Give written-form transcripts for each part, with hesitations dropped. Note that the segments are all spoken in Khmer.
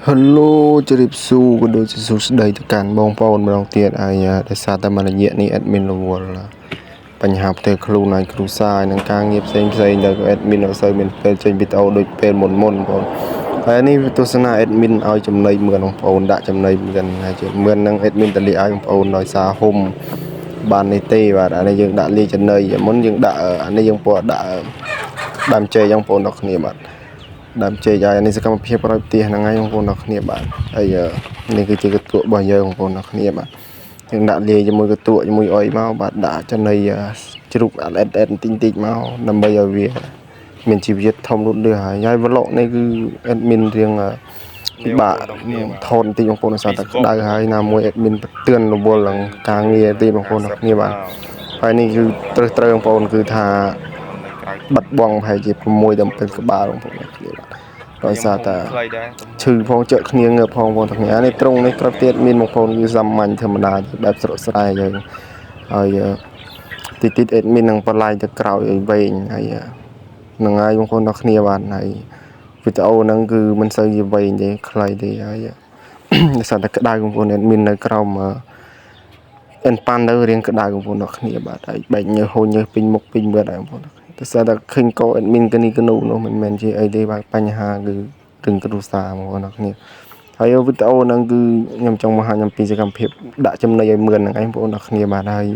Hello ជម្រាបសួរក៏ដូចជាសួស្តីទៅកាន់បងប្អូនម្ដងទៀតហើយដោយសារតែមួយរយៈនេះ admin រវល់បញ្ហាផ្ទៃខ្លួនហើយគ្រូសាយនឹងការងារផ្សេងទៅ admin អត់សូវមានពេលចេញវីដេអូដូចពេលមុនបងប្អូនហើយនេះទស្សនា admin ឲ្យចំណីមឿនបងប្អូនដាក់ចំណីមឿនហើយជាមឿននឹង admin តលាឲ្យបងប្អូនដោយសារហុំបាននេះទេបាទអានេះយើងដាក់លាចំណីមុនយើងដាក់អានេះយើងពណ៌ដាក់ដើមចេកបងប្អូនដល់គ្នាបាទដើមចេកហើយនេះសកម្មភាពប្រយផ្ទះហ្នឹងហើយបងប្អូនដល់គ្នាបាទហើយនេះគឺជាកន្ទក់របស់យើងបងប្អូនដល់គ្នាបាទយើងដាក់លាជាមួយកន្ទក់ជាមួយអុយមកបាទដាក់ចំណីជ្រូកអែតបន្តិចមកដើម្បីឲ្យវាមានជីវិតធំលូតលាស់ហើយប្លុកនេះគឺ admin រៀងពិបាកថតបន្តិចបងប្អូនដោយសារតែក្តៅហើយណាមួយ admin ទឿនរវល់នឹងការងារទេបងប្អូនដល់គ្នាបាទហើយនេះគឺត្រូវបងប្អូនគឺថាបាត់បង់ប្រហែលជា6ដល់7ក្បាលបងប្អូនគ្នាបាទដោយសារតែឈឺផងជើគ្នាងើបផងបងប្អូនគ្នានេះត្រង់នេះក្រោយទៀតមានបងប្អូនគឺសាមញ្ញធម្មតាបែបស្រកស្រែយើងហើយតិច admin នឹងបន្លាយទៅក្រោយឲ្យវែងហើយនឹងហើយបងប្អូនដល់គ្នាបាទហើយវីដេអូហ្នឹងគឺមិនសូវជាវែងទេខ្លីទេហើយដោយសារតែក្តៅបងប្អូន admin នៅក្រោមប៉ាន់ទៅរៀងក្តៅបងប្អូនដល់គ្នាបាទហើយបែកញើសហូរញើសពេញមុខពេញមាត់ហើយបងប្អូនតែស្អាតតែឃើញកោ admin កនេះកនោះនោះមិនមែនជាអីទេបាទបញ្ហាគឺរឹងគ្រួសារបងប្អូនដល់គ្នាហើយវីដេអូហ្នឹងគឺខ្ញុំចង់បង្ហាញអំពីសកម្មភាពដាក់ចំណីឲ្យមឿនហ្នឹងឯងបងប្អូនដល់គ្នាបាទហើយ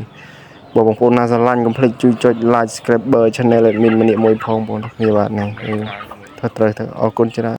បងប្អូនណាស្រឡាញ់កុំភ្លេចជួយចុច like subscriber channel admin ម្នាក់មួយផងបងប្អូនដល់គ្នាបាទហ្នឹងគឺត្រូវអរគុណច្រើន